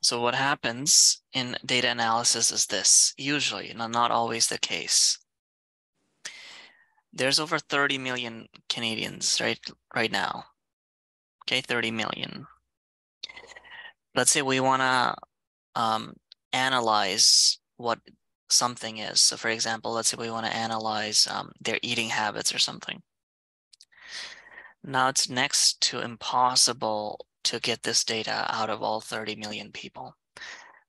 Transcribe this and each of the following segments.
So what happens in data analysis is this, usually, not always the case. There's over 30 million Canadians right now. Okay, 30 million. Let's say we want to analyze what something is. So for example, let's say we want to analyze their eating habits or something. Now it's next to impossible to get this data out of all 30 million people.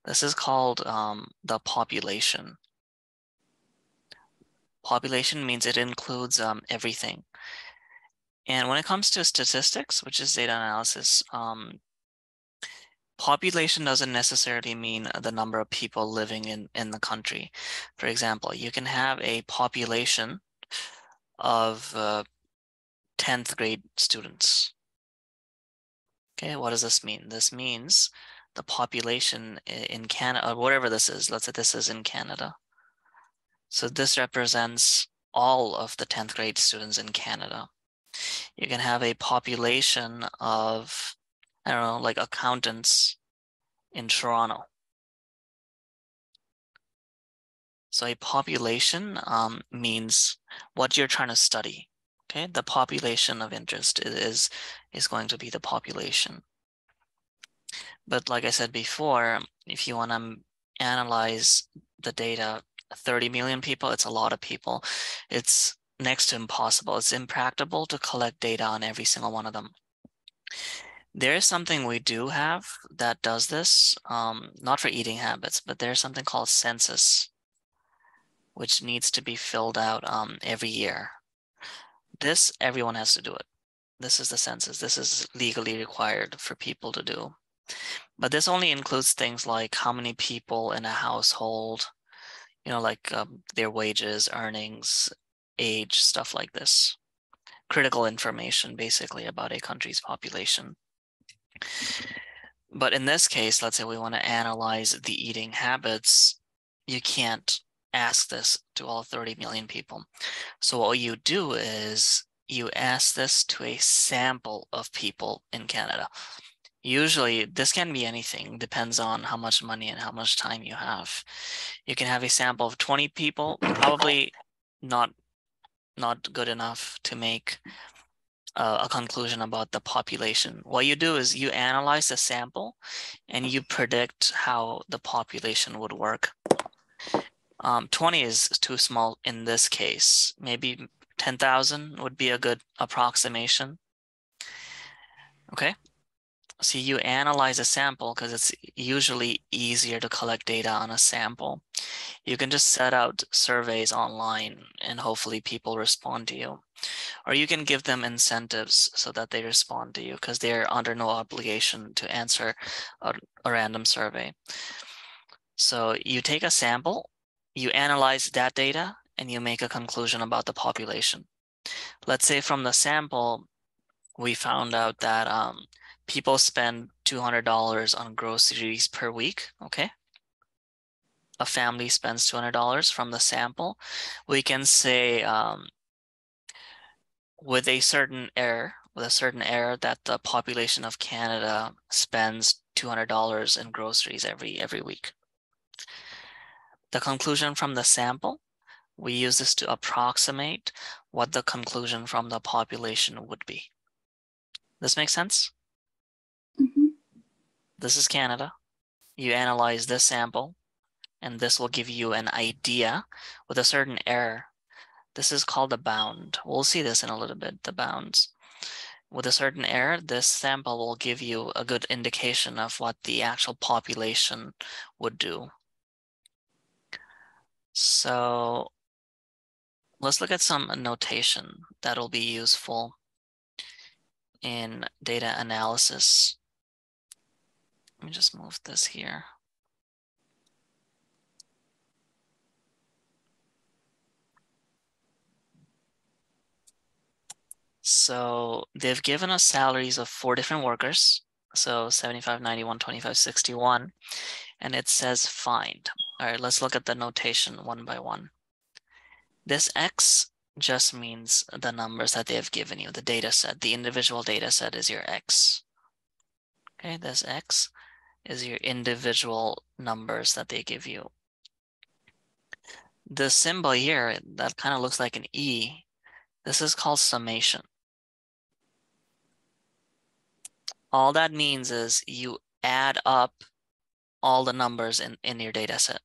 This is called the population. Population means it includes everything. And when it comes to statistics, which is data analysis, population doesn't necessarily mean the number of people living in the country. For example, you can have a population of 10th grade students. Okay, what does this mean? This means the population in Canada, or whatever this is, let's say this is in Canada. So this represents all of the 10th grade students in Canada. You can have a population of, I don't know, like accountants in Toronto. So a population means what you're trying to study. Okay, the population of interest is going to be the population. But like I said before, if you want to analyze the data, 30 million people, it's a lot of people. It's next to impossible. It's impractical to collect data on every single one of them. There is something we do have that does this, not for eating habits, but there's something called census, which needs to be filled out every year. This, everyone has to do it. This is the census. This is legally required for people to do. But this only includes things like how many people in a household, like their wages, earnings, age, stuff like this. Critical information, basically, about a country's population. But in this case, let's say we want to analyze the eating habits, you can't ask this to all 30 million people. So what you do is you ask this to a sample of people in Canada. Usually this can be anything, depends on how much money and how much time you have. You can have a sample of 20 people, probably not good enough to make a conclusion about the population. What you do is you analyze the sample and you predict how the population would work. 20 is too small in this case. Maybe 10,000 would be a good approximation. Okay. So you analyze a sample because it's usually easier to collect data on a sample. You can just set out surveys online and hopefully people respond to you. Or you can give them incentives so that they respond to you because they're under no obligation to answer a random survey. So you take a sample, you analyze that data, and you make a conclusion about the population. Let's say from the sample, we found out that people spend $200 on groceries per week, okay? A family spends $200 from the sample. We can say with a certain error that the population of Canada spends $200 in groceries every week. The conclusion from the sample, we use this to approximate what the conclusion from the population would be. This makes sense? Mm-hmm. This is Canada. You analyze this sample, and this will give you an idea with a certain error. This is called a bound. We'll see this in a little bit, the bounds. With a certain error, this sample will give you a good indication of what the actual population would do. So let's look at some notation that'll be useful in data analysis. Let me just move this here. So they've given us salaries of 4 different workers. So 75, 91, 25, 61. And it says find. All right, let's look at the notation one by one. This X just means the numbers that they have given you, the data set. The individual data set is your X. Okay, this X. is your individual numbers that they give you. The symbol here, that kind of looks like an E. This is called summation. All that means is you add up all the numbers in your data set.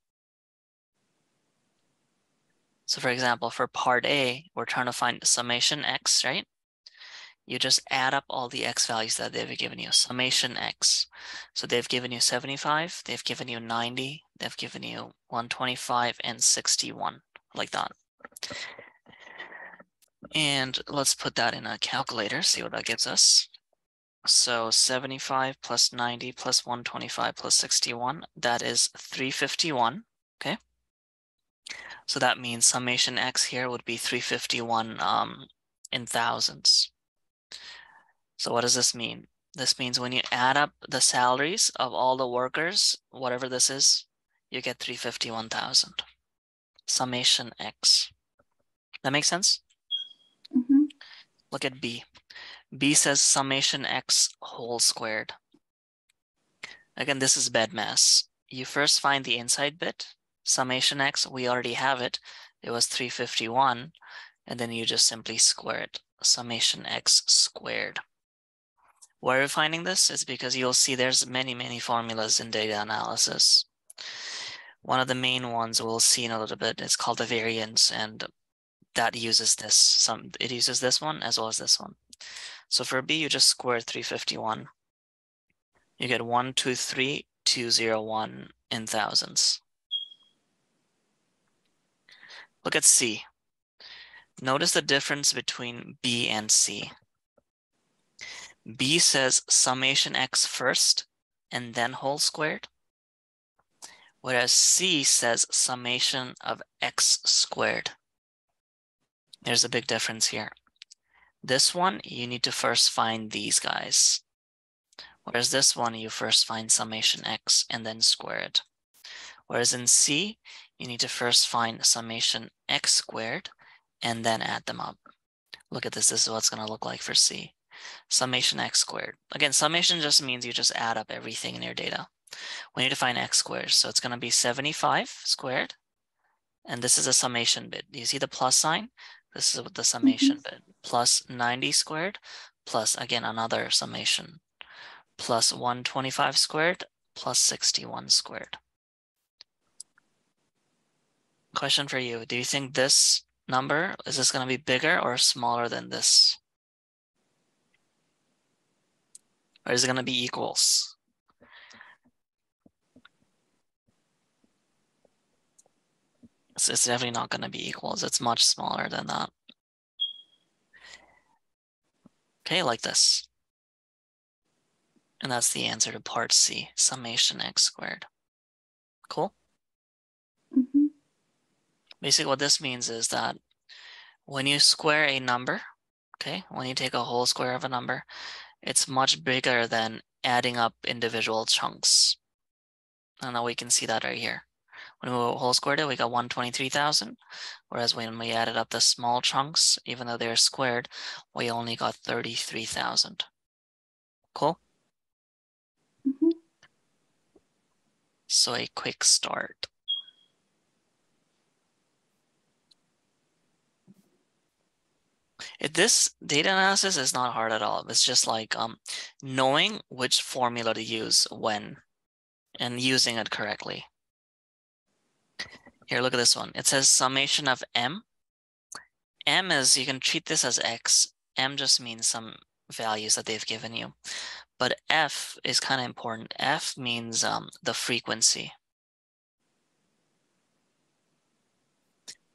So for example, for part A, we're trying to find summation X, right? You just add up all the X values that they've given you, summation X. So they've given you 75, they've given you 90, they've given you 125 and 61, like that. And let's put that in a calculator, see what that gives us. So 75 plus 90 plus 125 plus 61, that is 351, okay? So that means summation X here would be 351 in thousands. So what does this mean? This means when you add up the salaries of all the workers, whatever this is, you get 351,000. Summation X. That makes sense? Mm-hmm. Look at B. B says summation X whole squared. Again, this is BEDMAS. You first find the inside bit, summation X, we already have it. It was 351, and then you just simply square it, summation X squared. Why are we finding this? It's because you'll see there's many formulas in data analysis. One of the main ones we'll see in a little bit is called the variance, and that uses this. It uses this one as well as this one. So for B, you just square 351. You get 123,201 in thousands. Look at C. Notice the difference between B and C. B says summation X first and then whole squared, whereas C says summation of X squared. There's a big difference here. This one, you need to first find these guys, whereas this one, you first find summation X and then square it. Whereas in C, you need to first find summation X squared and then add them up. Look at this. This is what it's going to look like for C. Summation X squared. Again, summation just means you just add up everything in your data. We need to find X squared. So it's going to be 75 squared. And this is a summation bit. Do you see the plus sign? This is the summation bit. Plus 90 squared, plus again another summation. Plus 125 squared, plus 61 squared. Question for you. Do you think this number, is this going to be bigger or smaller than this? Or is it going to be equals? It's definitely not going to be equals. It's much smaller than that. Okay, like this. And that's the answer to part C, summation X squared. Cool? Mm-hmm. Basically what this means is that when you square a number, okay, when you take a whole square of a number, it's much bigger than adding up individual chunks. And now we can see that right here. When we whole squared it, we got 123,000. Whereas when we added up the small chunks, even though they're squared, we only got 33,000. Cool? Mm-hmm. So a quick start. This data analysis is not hard at all. It's just like knowing which formula to use when and using it correctly. Here, look at this one. It says summation of M. M is, you can treat this as X. M just means some values that they've given you. But F is kind of important. F means the frequency.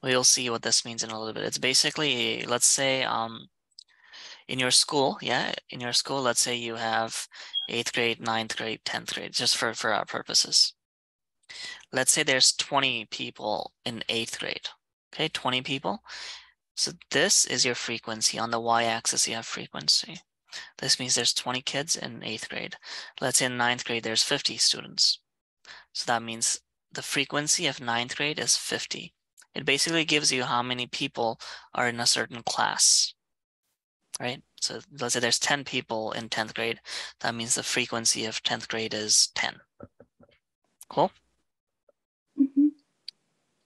We'll see what this means in a little bit. It's basically, let's say in your school, let's say you have 8th grade, 9th grade, 10th grade, just for our purposes. Let's say there's 20 people in 8th grade, okay, 20 people. So this is your frequency. On the y-axis, you have frequency. This means there's 20 kids in 8th grade. Let's say in 9th grade, there's 50 students. So that means the frequency of 9th grade is 50. It basically gives you how many people are in a certain class, right? So let's say there's 10 people in 10th grade. That means the frequency of 10th grade is 10. Cool? Mm-hmm.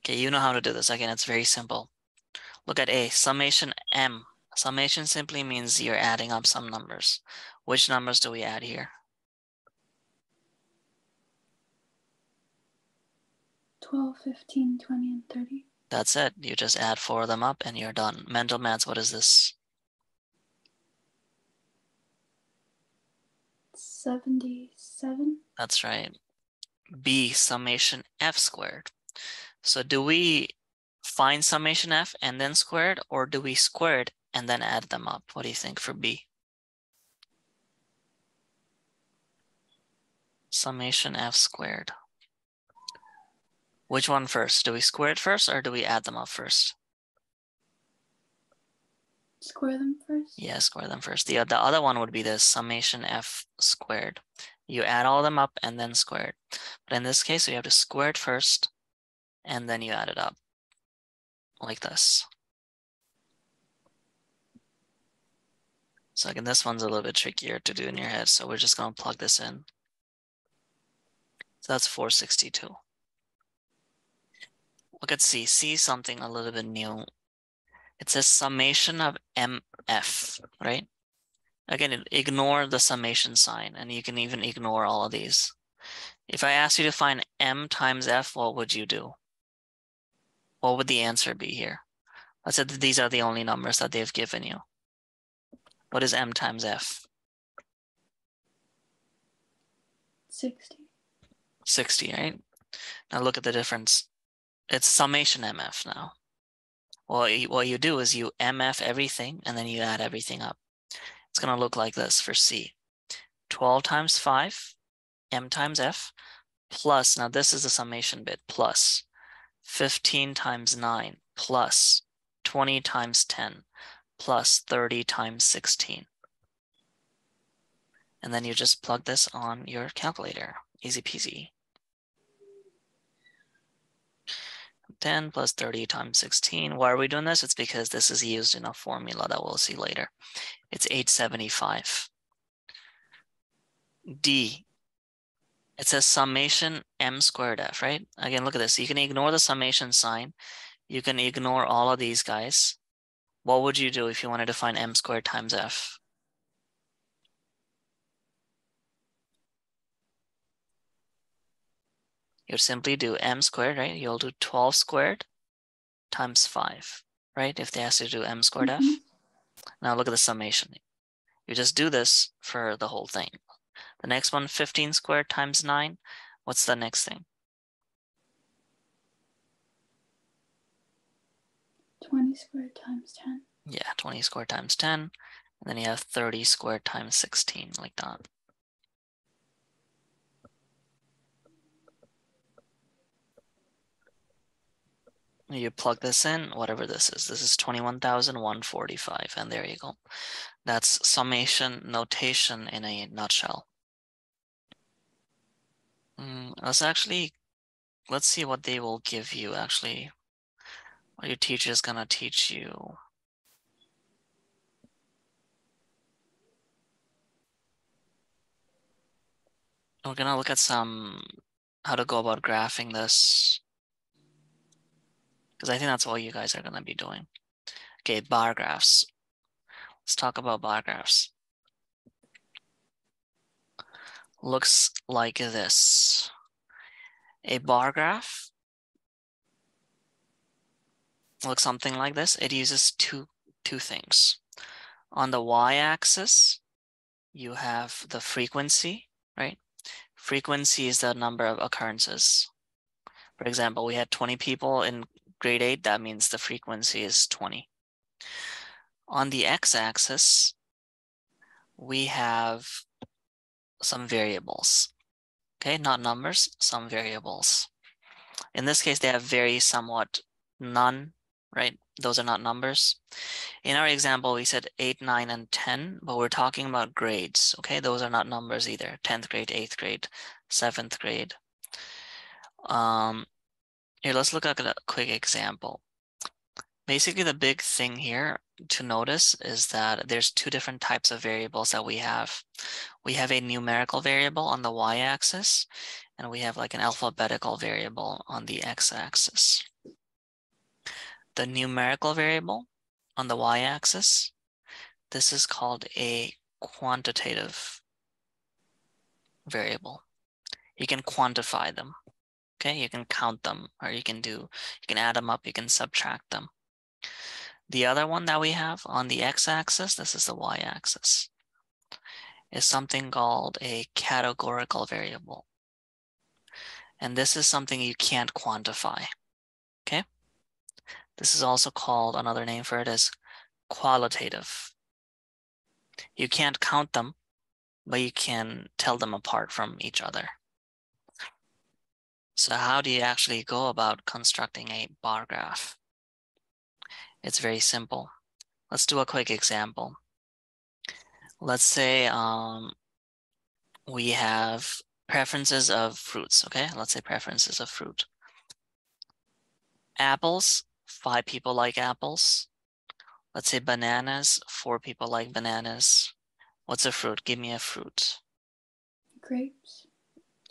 Okay, you know how to do this. Again, it's very simple. Look at A, summation M. Summation simply means you're adding up some numbers. Which numbers do we add here? 12, 15, 20, and 30. That's it. You just add 4 of them up and you're done. Mental maths, what is this? 77. That's right. B, summation F squared. So do we find summation F and then squared, or do we square it and then add them up? What do you think for B? Summation F squared. Which one first? Do we square it first or do we add them up first? Square them first. Yeah, square them first. The other one would be the summation F squared. You add all of them up and then square it. But in this case, you have to square it first and then you add it up like this. So again, this one's a little bit trickier to do in your head. So we're just going to plug this in. So that's 462. Look at C. C is something a little bit new. It says summation of MF, right? Again, ignore the summation sign, and you can even ignore all of these. If I asked you to find M times F, what would you do? What would the answer be here? Let's say that these are the only numbers that they've given you. What is M times F? 60. 60, right? Now look at the difference. It's summation MF now. Well, what you do is you MF everything, and then you add everything up. It's going to look like this for C. 12 times 5, M times F, plus, now this is the summation bit, plus 15 times 9, plus 20 times 10, plus 30 times 16. And then you just plug this on your calculator. Easy peasy. 10 plus 30 times 16. Why are we doing this? It's because this is used in a formula that we'll see later. It's 875. D. It says summation M squared F, right? Again, look at this. You can ignore the summation sign. You can ignore all of these guys. What would you do if you wanted to find M squared times F? You'd simply do M squared, right? You'll do 12 squared times 5, right? If they ask you to do M squared F. Now look at the summation. You just do this for the whole thing. The next one, 15 squared times 9. What's the next thing? 20 squared times 10. Yeah, 20 squared times 10. And then you have 30 squared times 16, like that. You plug this in, whatever this is. This is 21,145, and there you go. That's summation notation in a nutshell. Let's see what they will give you, actually. What your teacher is going to teach you. We're going to look at how to go about graphing this, because I think that's all you guys are going to be doing. Okay, bar graphs. Let's talk about bar graphs. Looks like this. A bar graph looks something like this. It uses two things. On the y-axis, you have the frequency, right? Frequency is the number of occurrences. For example, we had 20 people in grade 8. That means the frequency is 20. On the x-axis, we have some variables. Okay, not numbers, some variables. In this case, they have very, somewhat, none, right? Those are not numbers. In our example, we said 8, 9, and 10, but we're talking about grades, okay? Those are not numbers either. 10th grade, 8th grade, 7th grade. Here, let's look at a quick example. Basically, the big thing here, to notice is that there's two different types of variables that we have. We have a numerical variable on the y-axis, and we have like an alphabetical variable on the x-axis. The numerical variable on the y-axis, this is called a quantitative variable. You can quantify them, okay? You can count them, or you can add them up, you can subtract them. The other one that we have on the x-axis, this is the y-axis, is something called a categorical variable. And this is something you can't quantify, okay? This is also called, another name for it is qualitative. You can't count them, but you can tell them apart from each other. So how do you actually go about constructing a bar graph? It's very simple. Let's do a quick example. Let's say we have preferences of fruits, okay? Let's say preferences of fruit. Apples, 5 people like apples. Let's say bananas, 4 people like bananas. What's a fruit? Give me a fruit. Grapes.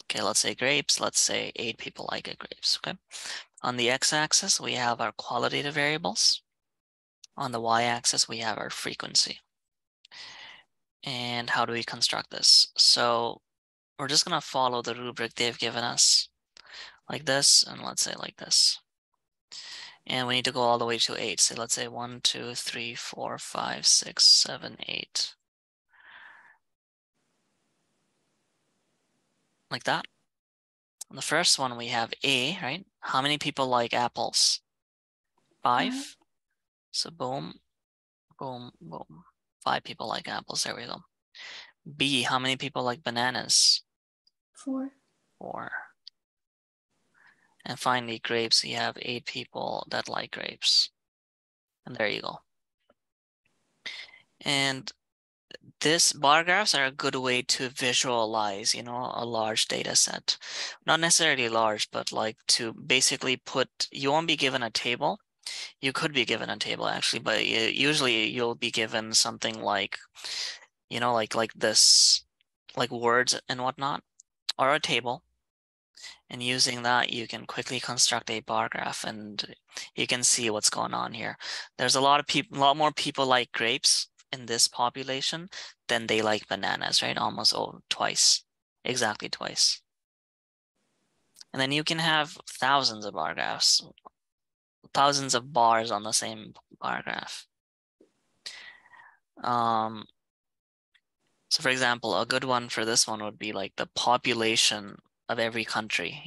Okay, let's say grapes. Let's say 8 people like grapes, okay? On the x-axis, we have our qualitative variables. On the y-axis, we have our frequency. And how do we construct this? So we're just gonna follow the rubric they've given us, like this, and let's say like this. And we need to go all the way to 8. So let's say 1, 2, 3, 4, 5, 6, 7, 8. Like that. On the first one, we have A, right? How many people like apples? 5. So boom, boom, boom. 5 people like apples. There we go. B, how many people like bananas? 4. 4. And finally, grapes, you have 8 people that like grapes. And there you go. And this bar graphs are a good way to visualize, a large data set. Not necessarily large, but like to basically you won't be given a table. You could be given a table actually, but usually you'll be given something like, like this, like words and whatnot, or a table. And using that, you can quickly construct a bar graph and you can see what's going on here. There's a lot more people like grapes in this population than they like bananas, right? Almost twice, exactly twice. And then you can have thousands of bar graphs, thousands of bars on the same bar graph. So for example, a good one for this one would be like the population of every country,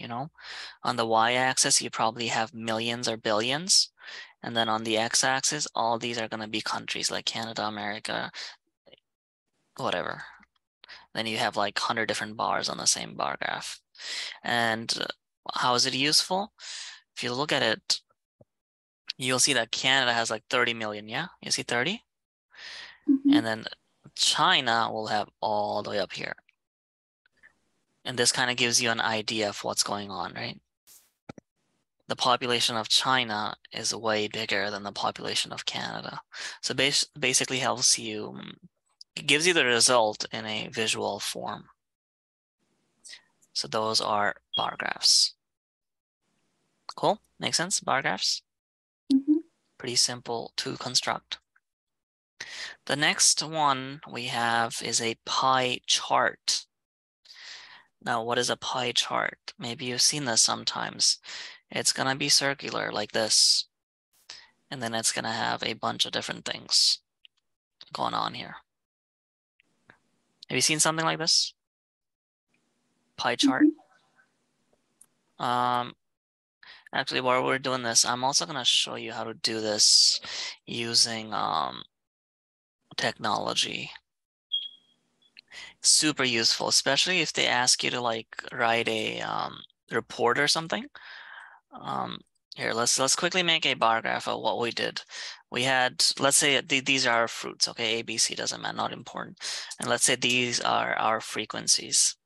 On the y-axis, you probably have millions or billions. And then on the x-axis, all these are going to be countries like Canada, America, whatever. Then you have like 100 different bars on the same bar graph. And how is it useful? If you look at it, you'll see that Canada has like 30 million, yeah? You see 30? And then China will have all the way up here. And this kind of gives you an idea of what's going on, right? The population of China is way bigger than the population of Canada. So basically helps you, it gives you the result in a visual form. So those are bar graphs. Cool, makes sense, bar graphs? Pretty simple to construct. The next one we have is a pie chart. Now, what is a pie chart? Maybe you've seen this sometimes. It's gonna be circular like this. And then it's gonna have a bunch of different things going on here. Have you seen something like this? Pie chart? Actually, while we're doing this, I'm also gonna show you how to do this using technology. Super useful, especially if they ask you to like write a report or something. Here, let's quickly make a bar graph of what we did. We had, let's say these are our fruits, okay? A, B, C doesn't matter, not important. And let's say these are our frequencies.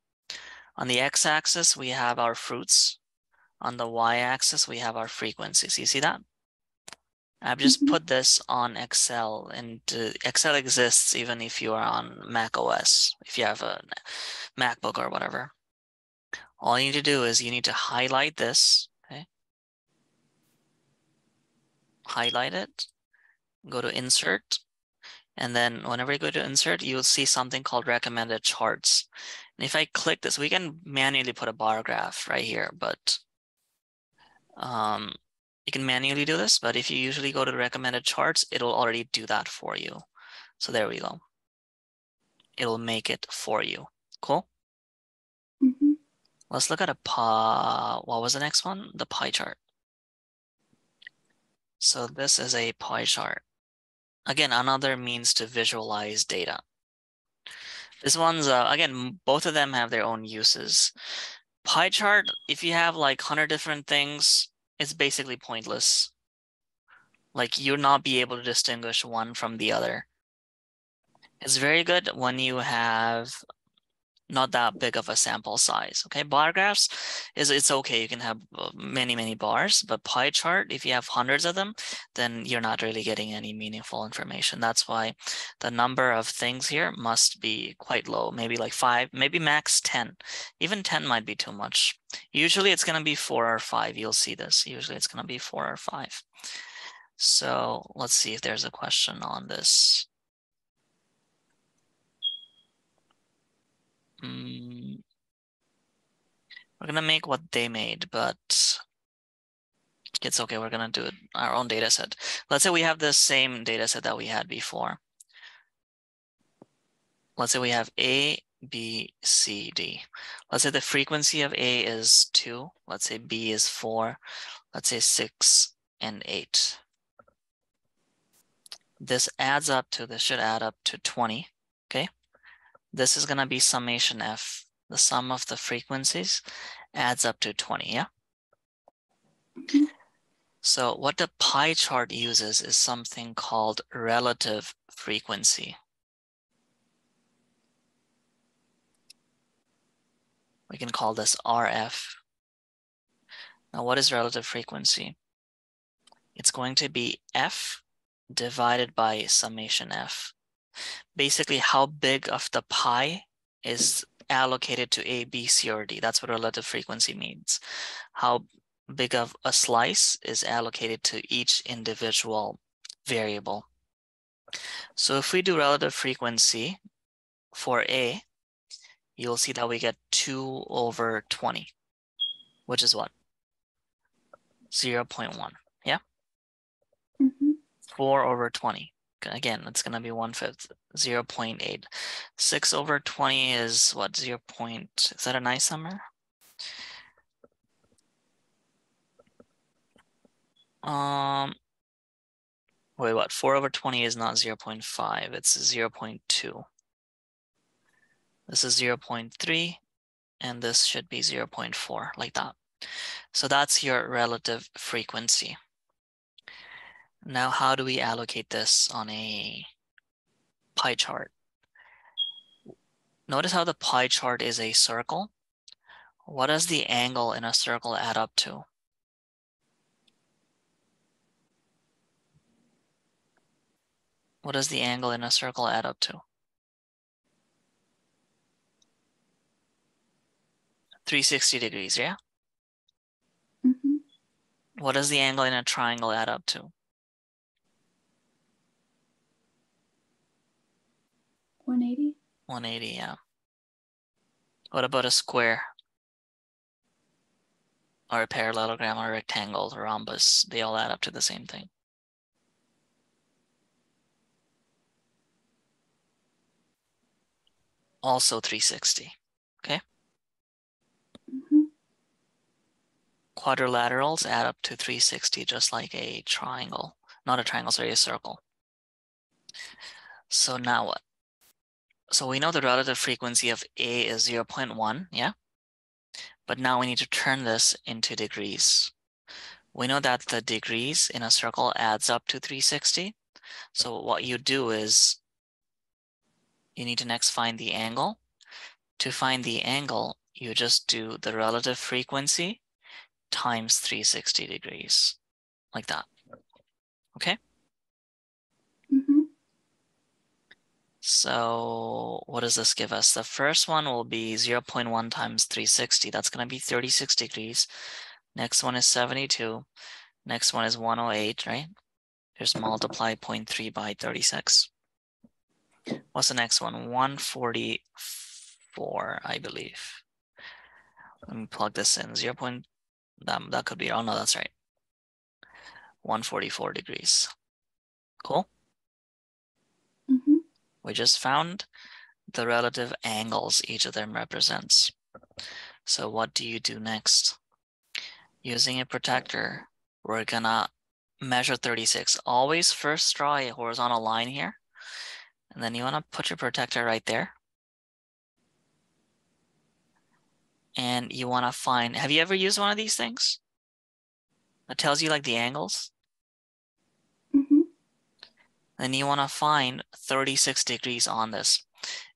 On the x-axis, we have our fruits. On the y-axis, we have our frequencies. You see that? I've just put this on Excel, and Excel exists even if you are on Mac OS, if you have a MacBook or whatever. All you need to do is you need to highlight this, okay? Highlight it, go to Insert, and then whenever you go to Insert, you'll see something called Recommended Charts. And if I click this, we can manually put a bar graph right here, but you can manually do this, but if you usually go to Recommended Charts, it'll already do that for you. So there we go. It'll make it for you. Cool? Let's look at what was the next one? The pie chart. So this is a pie chart. Again, another means to visualize data. This one's, again, both of them have their own uses. Pie chart, if you have like 100 different things, it's basically pointless. Like you'll not be able to distinguish one from the other. It's very good when you have not that big of a sample size. Okay, bar graphs it's okay. You can have many bars, but pie chart, if you have hundreds of them, then you're not really getting any meaningful information. That's why the number of things here must be quite low, maybe like 5, maybe max 10. Even 10 might be too much. Usually it's going to be 4 or 5. You'll see this. Usually it's going to be 4 or 5. So let's see if there's a question on this. We're gonna make what they made, but it's okay. We're gonna do it our own data set. Let's say we have the same data set that we had before. Let's say we have A, B, C, D. Let's say the frequency of A is 2. Let's say B is 4. Let's say 6 and 8. This should add up to 20, okay? This is gonna be summation F. The sum of the frequencies adds up to 20, yeah? So what the pie chart uses is something called relative frequency. We can call this RF. Now, what is relative frequency? It's going to be F divided by summation F. Basically, how big of the pie is allocated to A, B, C, or D. That's what relative frequency means. How big of a slice is allocated to each individual variable. So if we do relative frequency for A, you'll see that we get 2 over 20, which is what? 0.1, yeah? 4 over 20. Again, it's going to be 1/5, 0.8. 6 over 20 is what, is that a nice number? Wait, what? 4 over 20 is not 0.5, it's 0.2. This is 0.3, and this should be 0.4, like that. So that's your relative frequency. Now, how do we allocate this on a pie chart? Notice how the pie chart is a circle. What does the angle in a circle add up to? What does the angle in a circle add up to? 360 degrees, yeah? What does the angle in a triangle add up to? 180. 180, yeah. What about a square? Or a parallelogram or a rectangle or rhombus? They all add up to the same thing. Also 360, okay? Quadrilaterals add up to 360, just like a triangle. Not a triangle, sorry, a circle. So now what? So we know the relative frequency of A is 0.1, yeah? But now we need to turn this into degrees. We know that the degrees in a circle adds up to 360. So what you do is you need to next find the angle. To find the angle, you just do the relative frequency times 360 degrees, like that. Okay. Mm-hmm. So what does this give us? The first one will be 0.1 times 360. That's going to be 36 degrees. Next one is 72. Next one is 108, right? Just multiply 0.3 by 36. What's the next one? 144, I believe. Let me plug this in. That could be, oh no, that's right. 144 degrees. Cool. Mm-hmm. We just found the relative angles each of them represents. So what do you do next? Using a protractor, we're gonna measure 36. Always first draw a horizontal line here. And then you wanna put your protractor right there. And you wanna find, have you ever used one of these things? That tells you like the angles? Mm-hmm. Then you wanna find 36 degrees on this.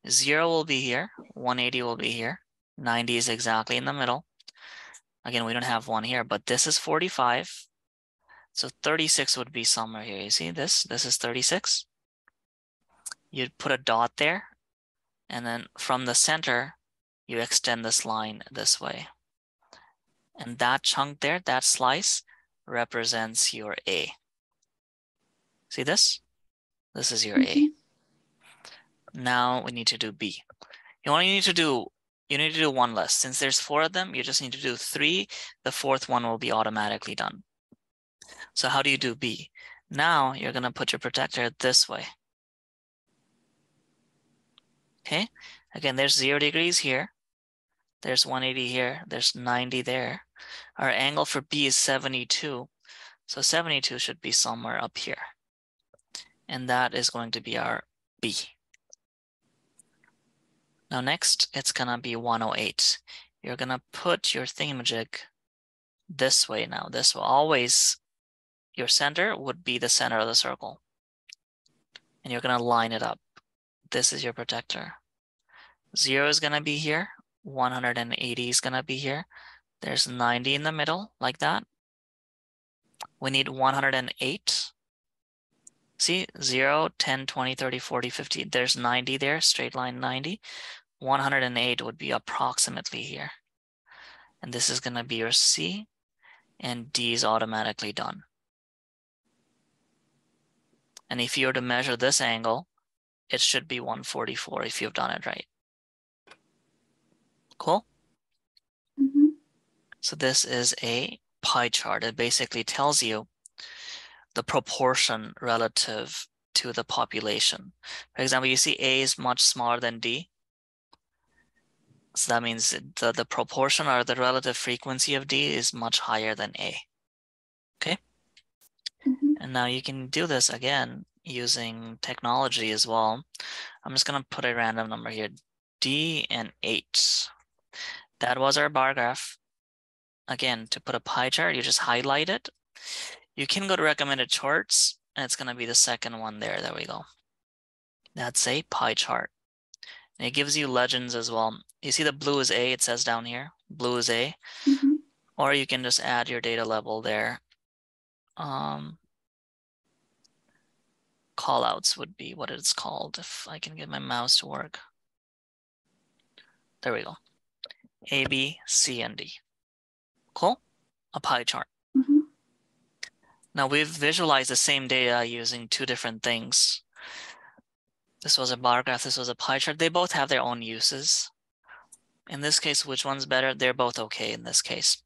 0 will be here, 180 will be here, 90 is exactly in the middle. Again, we don't have one here, but this is 45. So 36 would be somewhere here. You see this? This is 36. You'd put a dot there, and then from the center, you extend this line this way. And that chunk there, that slice, represents your A. See this? This is your A. Now we need to do B. You need to do one less. Since there's 4 of them, you just need to do 3. The fourth one will be automatically done. So how do you do B? Now you're gonna put your protractor this way. Okay, again, there's 0 degrees here. There's 180 here. There's 90 there. Our angle for B is 72. So 72 should be somewhere up here. And that is going to be our B. Now next, it's gonna be 108. You're gonna put your thingamajig this way now. This will always, your center would be the center of the circle. And you're gonna line it up. This is your protector. 0 is gonna be here. 180 is gonna be here. There's 90 in the middle, like that. We need 108. See, 0, 10, 20, 30, 40, 50. There's 90 there, straight line 90. 108 would be approximately here. And this is going to be your C, and D is automatically done. And if you were to measure this angle, it should be 144 if you've done it right. Cool? Mm-hmm. So this is a pie chart. It basically tells you the proportion relative to the population. For example, you see A is much smaller than D. So that means the proportion or the relative frequency of D is much higher than A. Okay? Mm-hmm. And now you can do this again using technology as well. I'm just gonna put a random number here, D and 8. That was our bar graph. Again, to put a pie chart, you just highlight it. You can go to recommended charts, and it's gonna be the second one there. There we go. That's a pie chart. And it gives you legends as well. You see the blue is A, it says down here, blue is A. Mm-hmm. Or you can just add your data level there. Callouts would be what it's called, if I can get my mouse to work. There we go. A, B, C, and D. Cool? A pie chart. Mm-hmm. Now we've visualized the same data using 2 different things. This was a bar graph, this was a pie chart. They both have their own uses. In this case, which one's better? They're both okay in this case.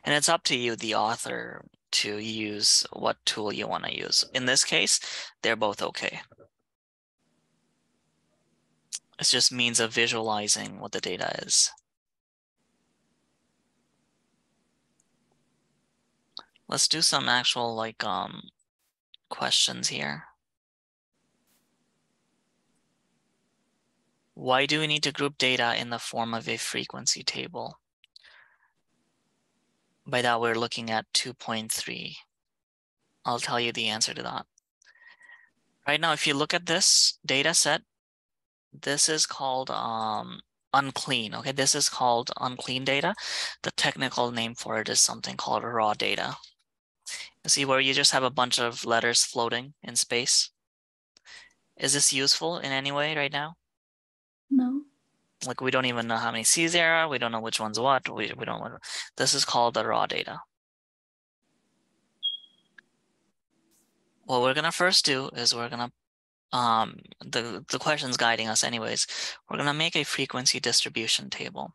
And it's up to you, the author, to use what tool you want to use. In this case, they're both okay. It's just means of visualizing what the data is. Let's do some actual questions here. Why do we need to group data in the form of a frequency table? By that, we're looking at 2.3. I'll tell you the answer to that. Right now, if you look at this data set, this is called unclean. Okay, this is called unclean data. The technical name for it is something called raw data. See where you just have a bunch of letters floating in space? Is this useful in any way right now? No. Like we don't even know how many C's there are. We don't know which one's what. We don't want. This is called the raw data. What we're gonna first do is we're gonna the question's guiding us anyways. We're gonna make a frequency distribution table,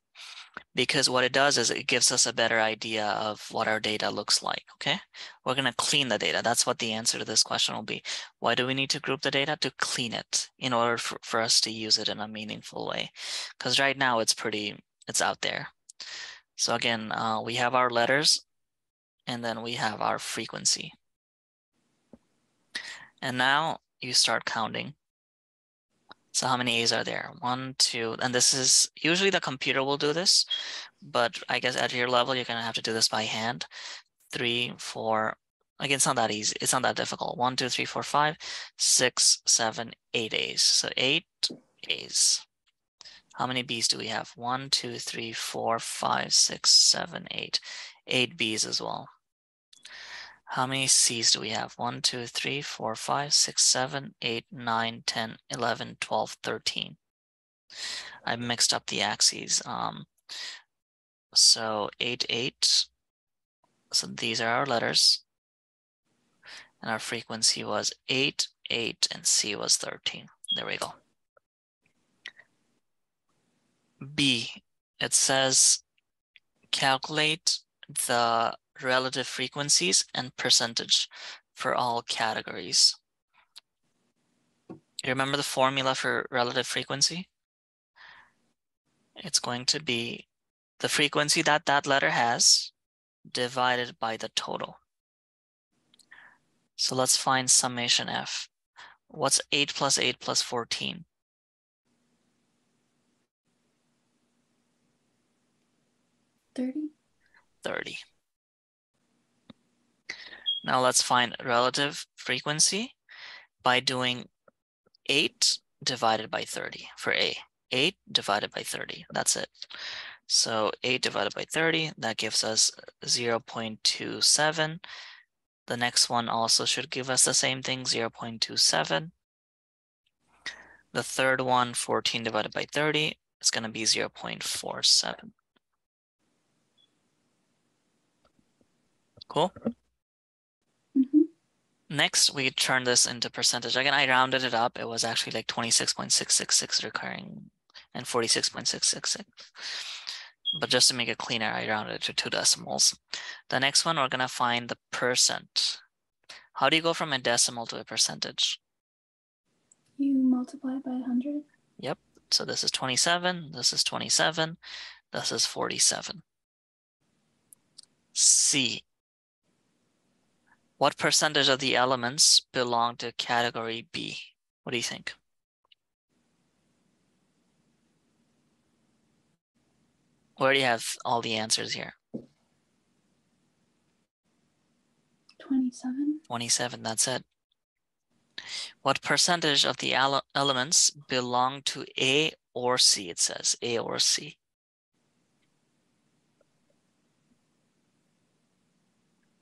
because what it does is it gives us a better idea of what our data looks like, okay? We're gonna clean the data. That's what the answer to this question will be. Why do we need to group the data? To clean it in order for us to use it in a meaningful way. Because right now it's out there. So again, we have our letters and then we have our frequency. And now you start counting. So how many A's are there? 1, 2, and this is usually the computer will do this, but I guess at your level, you're gonna have to do this by hand. 3, 4, again, it's not that easy. It's not that difficult. 1, 2, 3, 4, 5, 6, 7, 8 A's. So 8 A's. How many B's do we have? 1, 2, 3, 4, 5, 6, 7, 8. 8 B's as well. How many C's do we have? 1, 2, 3, 4, 5, 6, 7, 8, 9, 10, 11, 12, 13. I mixed up the axes. So 8, 8. So these are our letters. And our frequency was 8, 8, and C was 13. There we go. B, it says calculate the relative frequencies and percentage for all categories. You remember the formula for relative frequency? It's going to be the frequency that that letter has divided by the total. So let's find summation F. What's 8 plus 8 plus 14? 30. 30. Now let's find relative frequency by doing 8 divided by 30 for A. 8 divided by 30, that's it. So 8 divided by 30, that gives us 0.27. The next one also should give us the same thing, 0.27. The third one, 14 divided by 30, is going to be 0.47. Cool? Mm-hmm. Next, we turn this into percentage. Again, I rounded it up. It was actually like 26.666 recurring and 46.666. But just to make it cleaner, I rounded it to 2 decimals. The next one, we're going to find the percent. How do you go from a decimal to a percentage? You multiply by 100. Yep. So this is 27, this is 27, this is 47. C. What percentage of the elements belong to category B? What do you think? We already have all the answers here. 27. 27, that's it. What percentage of the elements belong to A or C? It says A or C.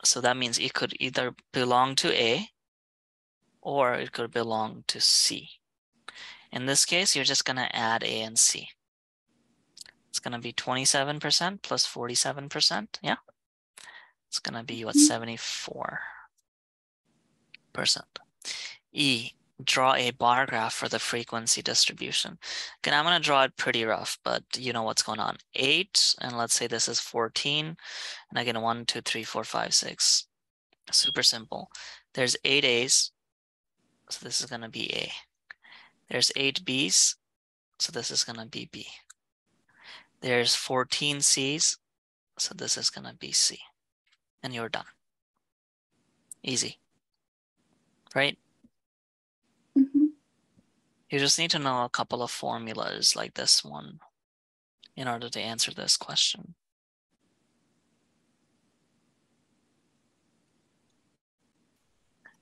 So that means it could either belong to A or it could belong to C. In this case, you're just going to add A and C. It's going to be 27% plus 47%. Yeah. It's going to be what, 74%. E, draw a bar graph for the frequency distribution. Again, I'm going to draw it pretty rough, but you know what's going on. 8, and let's say this is 14. And again, 1, 2, 3, 4, 5, 6. Super simple. There's 8 A's, so this is going to be A. There's 8 B's, so this is going to be B. There's 14 C's, so this is going to be C. And you're done. Easy, right? Mm-hmm. You just need to know a couple of formulas like this one in order to answer this question.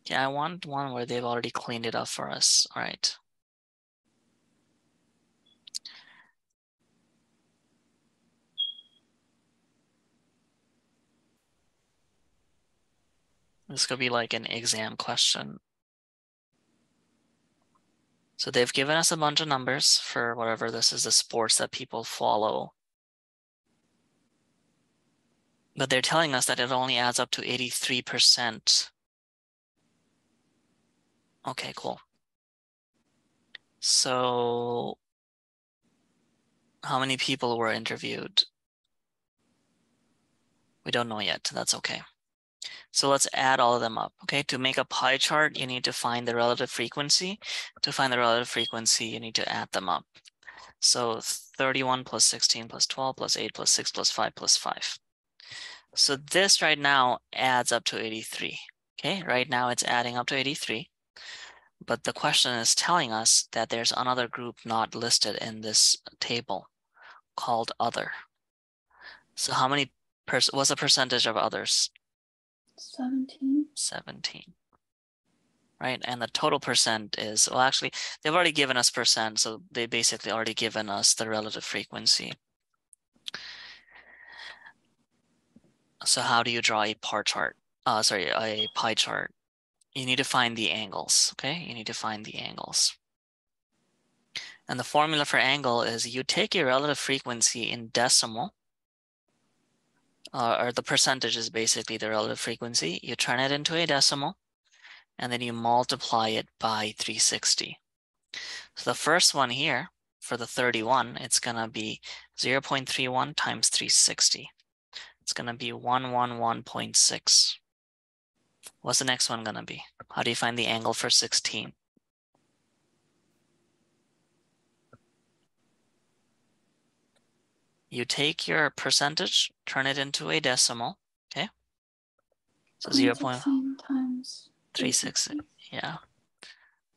Yeah, I want one where they've already cleaned it up for us. All right. This could be like an exam question. So they've given us a bunch of numbers for whatever this is, the sports that people follow. But they're telling us that it only adds up to 83%. Okay, cool. So how many people were interviewed? We don't know yet. That's okay. So let's add all of them up. Okay, to make a pie chart, you need to find the relative frequency. To find the relative frequency, you need to add them up. So 31 plus 16 plus 12 plus 8 plus 6 plus 5 plus 5. So this right now adds up to 83. Okay, right now it's adding up to 83. But the question is telling us that there's another group not listed in this table called other. So how many what's the percentage of others? 17. 17. Right, and the total percent is, well, actually, they've already given us percent, so they basically already given us the relative frequency. So how do you draw a bar chart? A pie chart. You need to find the angles, okay? You need to find the angles. And the formula for angle is you take your relative frequency in decimal, or the percentage is basically the relative frequency. You turn it into a decimal, and then you multiply it by 360. So the first one here, for the 31, it's gonna be 0.31 times 360. It's gonna be 111.6. What's the next one gonna be? How do you find the angle for 16? You take your percentage, turn it into a decimal, okay? So 0.16 times 360, yeah.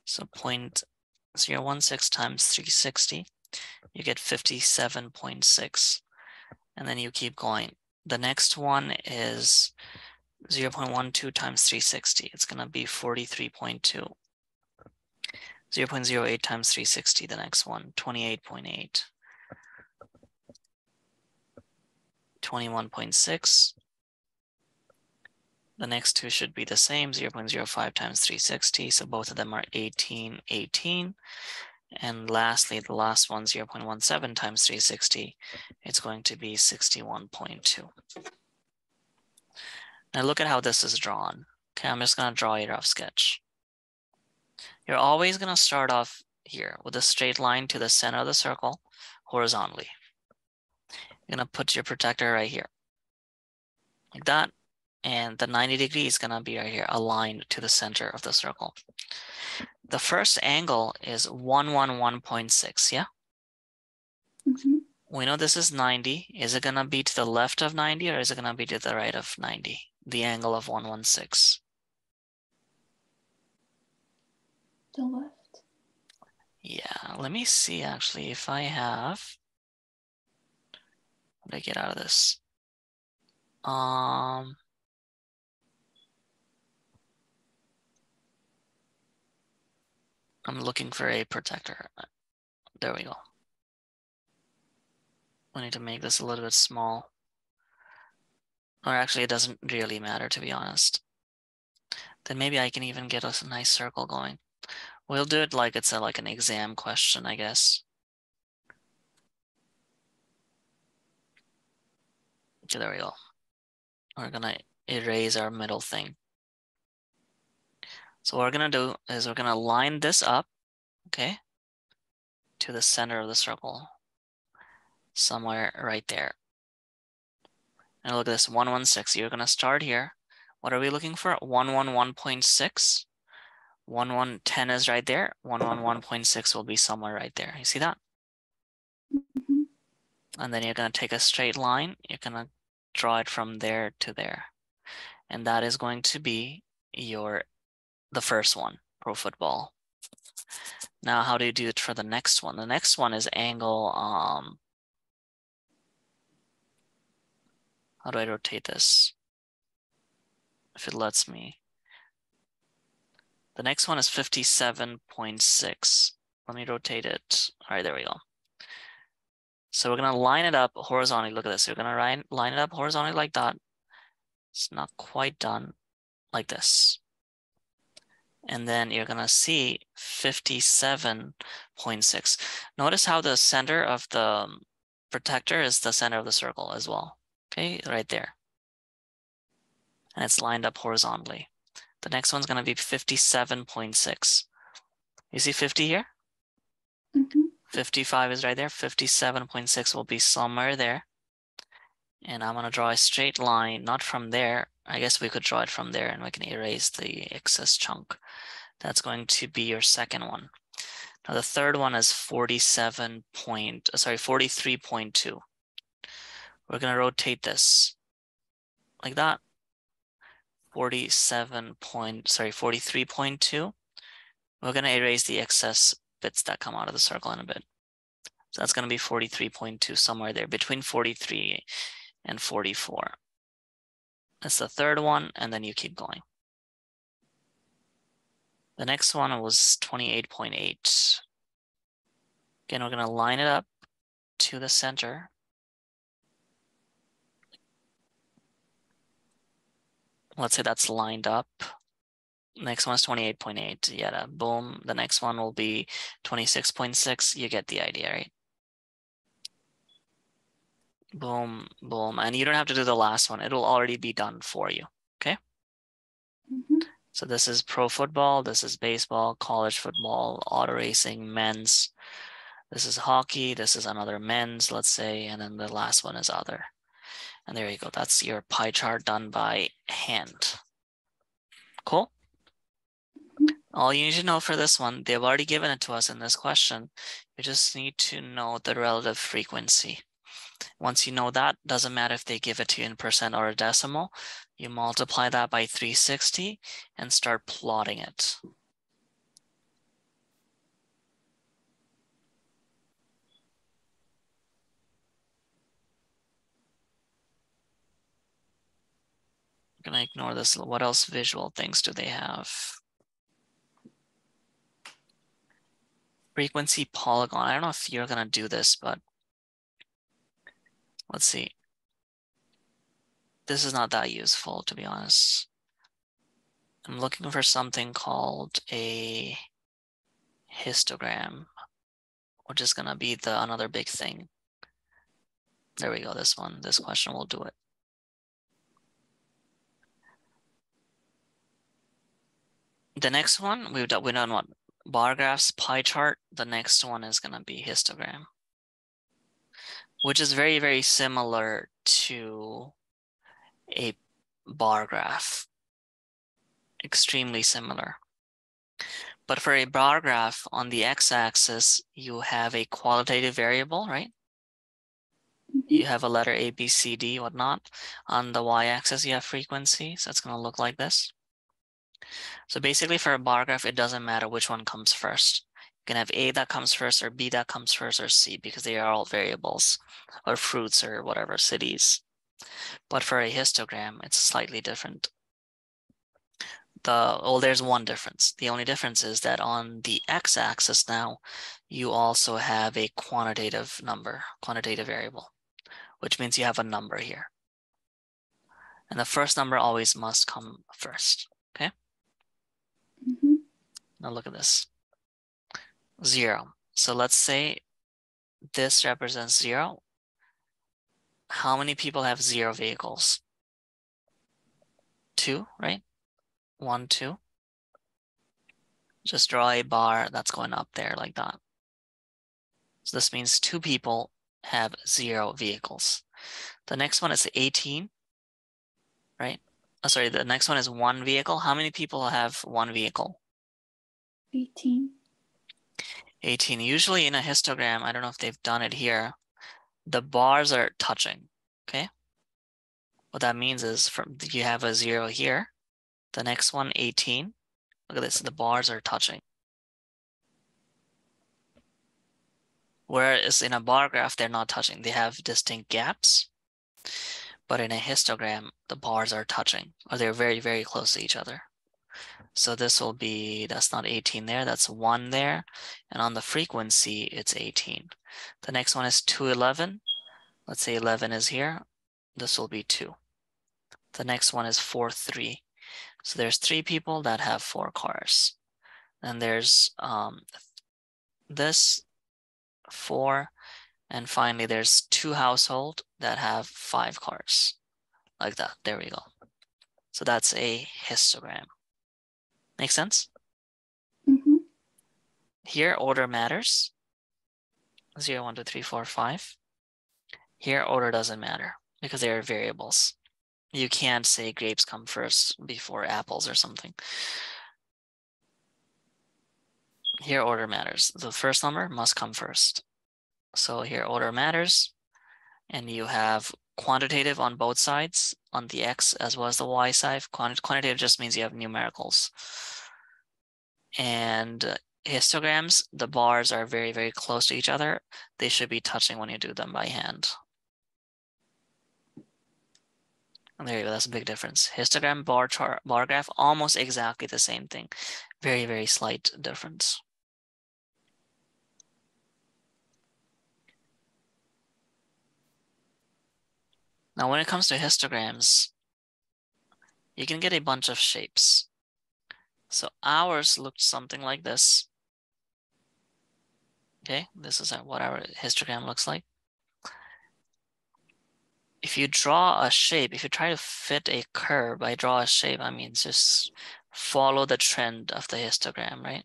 So 0.016 times 360, you get 57.6. And then you keep going. The next one is 0.12 times 360. It's gonna be 43.2. 0.08 times 360, the next one, 28.8. 21.6. The next two should be the same, 0.05 times 360. So both of them are 18, 18. And lastly, the last one, 0.17 times 360, it's going to be 61.2. Now look at how this is drawn. Okay, I'm just gonna draw a rough sketch. You're always gonna start off here with a straight line to the center of the circle horizontally. You're gonna put your protector right here, like that. And the 90 degree is gonna be right here, aligned to the center of the circle. The first angle is 111.6, yeah? Mm-hmm. We know this is 90. Is it gonna be to the left of 90 or is it gonna be to the right of 90? The angle of 116. The left. Yeah, let me see actually if I have. How do I get out of this? I'm looking for a protector. There we go. I need to make this a little bit small. Or actually, it doesn't really matter, to be honest. Then maybe I can even get us a nice circle going. We'll do it like it's like an exam question, I guess. Okay, there we go. We're gonna erase our middle thing. So what we're gonna do is we're gonna line this up, okay, to the center of the circle, somewhere right there. And look at this, 116. You're gonna start here. What are we looking for? 111.6. 1110 is right there. 111.6 will be somewhere right there. You see that? Mm-hmm. And then you're gonna take a straight line. You're gonna draw it from there to there. And that is going to be the first one, pro football. Now, how do you do it for the next one? The next one is angle, how do I rotate this? If it lets me. The next one is 57.6. Let me rotate it. All right, there we go. So we're gonna line it up horizontally. Look at this. We're gonna line it up horizontally like that. It's not quite done. like this. And then you're gonna see 57.6. Notice how the center of the protector is the center of the circle as well. Okay, right there. And it's lined up horizontally. The next one's gonna be 57.6. You see 50 here? 55 is right there. 57.6 will be somewhere there. And I'm gonna draw a straight line, not from there. I guess we could draw it from there and we can erase the excess chunk. That's going to be your second one. Now the third one is 43.2. We're gonna rotate this like that. 43.2. We're gonna erase the excess bits that come out of the circle in a bit. So that's gonna be 43.2, somewhere there between 43 and 44. That's the third one, and then you keep going. The next one was 28.8. Again, we're gonna line it up to the center. Let's say that's lined up. Next one is 28.8. Yeah, boom. The next one will be 26.6. You get the idea, right? Boom, boom. And you don't have to do the last one. It'll already be done for you, okay? So this is pro football, this is baseball, college football, auto racing, men's. This is hockey, this is another men's, let's say, and then the last one is other. And there you go. That's your pie chart done by hand. Cool? All you need to know for this one, they've already given it to us in this question. You just need to know the relative frequency. Once you know that, doesn't matter if they give it to you in percent or a decimal, you multiply that by 360 and start plotting it. I'm gonna ignore this. What else visual things do they have? Frequency polygon. I don't know if you're gonna do this, but let's see. This is not that useful, to be honest. I'm looking for something called a histogram, which is gonna be the another big thing. There we go, this one. This question will do it. The next one, we've done what? Bar graphs, pie chart. The next one is gonna be histogram, which is very, very similar to a bar graph. Extremely similar. But for a bar graph, on the x-axis, you have a qualitative variable, right? You have a letter A, B, C, D, whatnot. On the y-axis, you have frequency, so it's gonna look like this. So basically for a bar graph, it doesn't matter which one comes first. You can have A that comes first, or B that comes first, or C, because they are all variables, or fruits, or whatever, cities. But for a histogram, it's slightly different. There's one difference. The only difference is that on the x-axis now, you also have a quantitative number, quantitative variable, which means you have a number here. And the first number always must come first, okay? Now look at this. 0. So let's say this represents 0. How many people have 0 vehicles? 2, right? 1, 2. Just draw a bar that's going up there like that. So this means 2 people have 0 vehicles. The next one is 18, right? Oh, sorry, the next one is 1 vehicle. How many people have 1 vehicle? 18. 18. Usually in a histogram, I don't know if they've done it here, the bars are touching, okay? What that means is you have a 0 here, the next one 18. Look at this, the bars are touching. Whereas in a bar graph, they're not touching. They have distinct gaps. But in a histogram, the bars are touching, or they're very, very close to each other. So this will be, that's not 18 there, that's 1 there. And on the frequency, it's 18. The next one is 211. Let's say 11 is here. This will be 2. The next one is 4, 3. So there's 3 people that have 4 cars. And there's this 4, and finally there's 2 households that have 5 cars. Like that. There we go. So that's a histogram. Make sense? Mm-hmm. Here order matters. 0, 1, 2, 3, 4, 5. Here order doesn't matter because they are variables. You can't say grapes come first before apples or something. Here order matters. The first number must come first. So here order matters, and you have quantitative on both sides, on the X as well as the Y side. Quantitative just means you have numericals. And histograms, the bars are very, very close to each other. They should be touching when you do them by hand. And there you go, that's a big difference. Histogram, bar chart, bar graph, almost exactly the same thing. Very, very slight difference. Now, when it comes to histograms, you can get a bunch of shapes. So ours looked something like this. Okay, this is what our histogram looks like. If you draw a shape, if you try to fit a curve by draw a shape, I mean, just follow the trend of the histogram, right?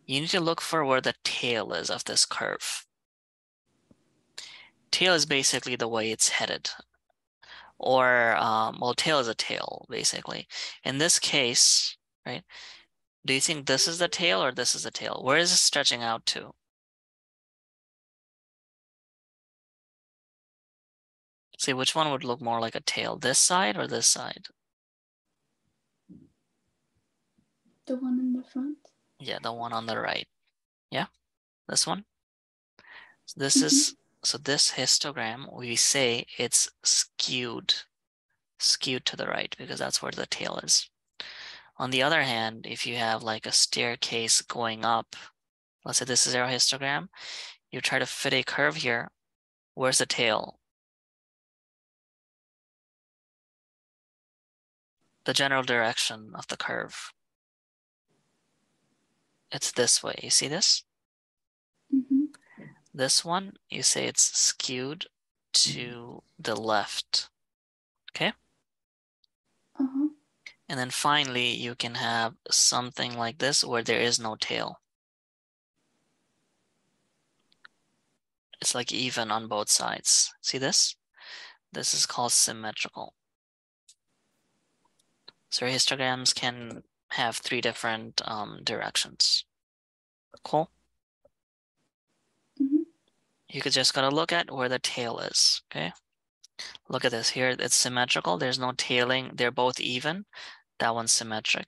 You need to look for where the tail is of this curve. Tail is basically the way it's headed. Or, well, tail is a tail, basically. In this case, right, do you think this is the tail or this is the tail? Where is it stretching out to? See, which one would look more like a tail, this side or this side? The one in the front. Yeah, the one on the right. Yeah, this one. So this is, so this histogram, we say it's skewed to the right because that's where the tail is. On the other hand, if you have like a staircase going up, let's say this is our histogram, you try to fit a curve here, where's the tail? The general direction of the curve. It's this way, you see this? Mm-hmm. This one, you say it's skewed to the left, okay? Uh-huh. And then finally, you can have something like this where there is no tail. It's like even on both sides. See this? This is called symmetrical. So histograms can have 3 different directions. Cool? Mm-hmm. You could just gotta look at where the tail is, okay? Look at this here, it's symmetrical, there's no tailing, they're both even. That one's symmetric.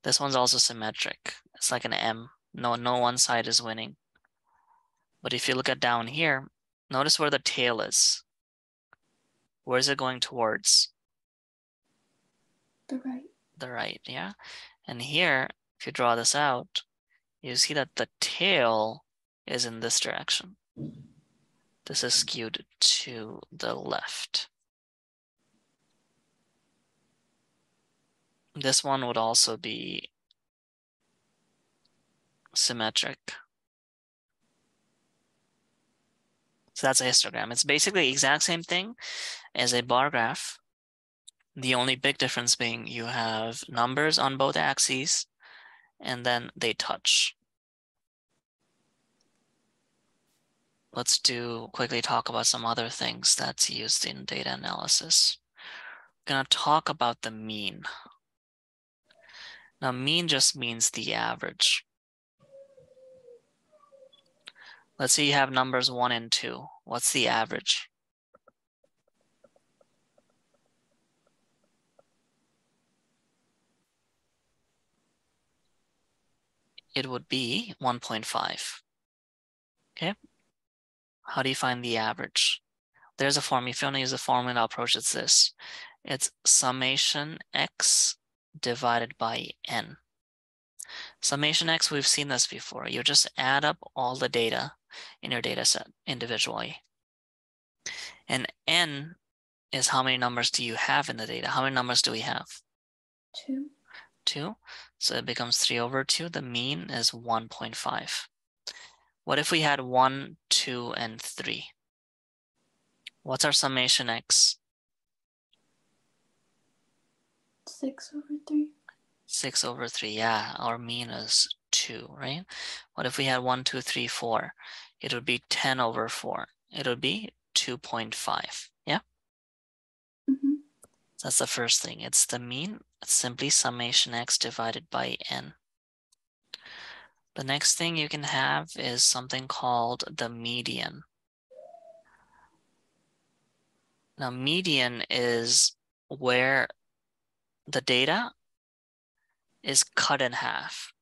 This one's also symmetric. It's like an M. No one side is winning. But if you look at down here, notice where the tail is. Where is it going towards? The right. The right, yeah? And here, if you draw this out, you see that the tail is in this direction. This is skewed to the left. This one would also be symmetric. So that's a histogram. It's basically the exact same thing as a bar graph. The only big difference being you have numbers on both axes and then they touch. Let's quickly talk about some other things that's used in data analysis. I'm gonna talk about the mean. Now, mean just means the average. Let's say you have numbers 1 and 2. What's the average? It would be 1.5. Okay? How do you find the average? There's a formula. If you want to use a formula approach, it's this. It's summation x divided by n. Summation x, we've seen this before. You just add up all the data in your data set individually. And n is how many numbers do you have in the data? How many numbers do we have? 2. 2. So it becomes 3/2. The mean is 1.5. What if we had 1, 2, and 3? What's our summation x? 6/3. 6/3. Yeah, our mean is 2, right? What if we had 1, 2, 3, 4? It would be 10/4. It would be 2.5. Yeah? Mm-hmm. That's the first thing. It's the mean. It's simply summation x divided by n. The next thing you can have is something called the median. Now, median is where the data is cut in half.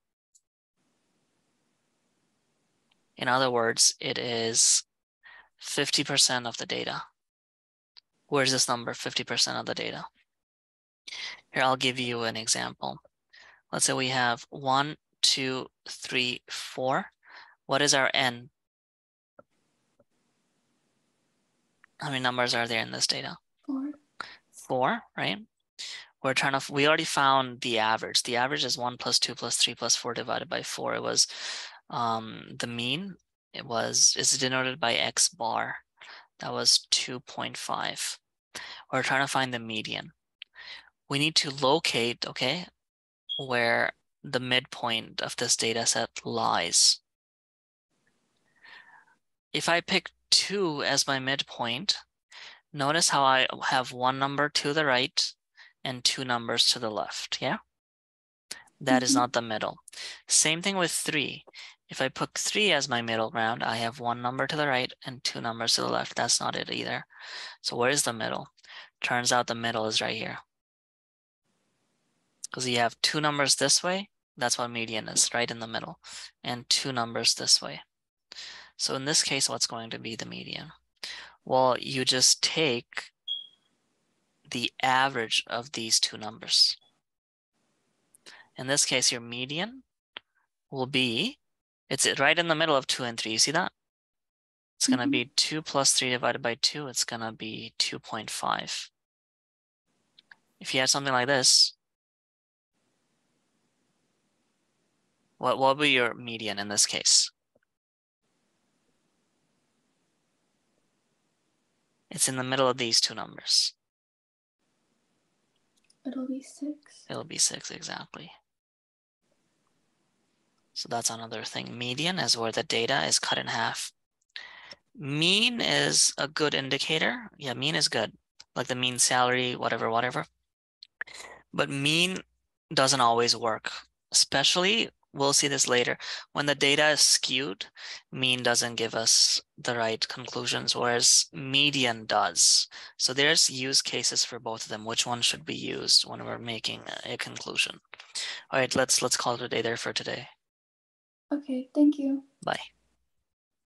In other words, it is 50% of the data. Where's this number, 50% of the data? Here, I'll give you an example. Let's say we have 1, 2, 3, 4. What is our n? How many numbers are there in this data? 4. 4, right? We already found the average. The average is 1 plus 2 plus 3 plus 4 divided by 4. It was the mean. Is denoted by x bar. That was 2.5. We're trying to find the median. We need to locate, okay, where the midpoint of this data set lies. If I pick 2 as my midpoint, notice how I have one number to the right and 2 numbers to the left, yeah? That is not the middle. Same thing with 3. If I put 3 as my middle ground, I have one number to the right and 2 numbers to the left. That's not it either. So where is the middle? Turns out the middle is right here. Because you have 2 numbers this way, that's what median is, right in the middle, and 2 numbers this way. So in this case, what's going to be the median? Well, you just take the average of these 2 numbers. In this case, your median will be, it's right in the middle of 2 and 3. You see that? It's going to be 2 plus 3 divided by 2. It's going to be 2.5. If you had something like this, what will be your median in this case? It's in the middle of these 2 numbers. It'll be 6. It'll be 6, exactly. So that's another thing. Median is where the data is cut in half. Mean is a good indicator. Yeah, mean is good. Like the mean salary, whatever. But mean doesn't always work. Especially, we'll see this later, when the data is skewed, mean doesn't give us the right conclusions, whereas median does. So there's use cases for both of them. Which one should be used when we're making a conclusion? All right, let's call it a day there for today. Okay, thank you. Bye.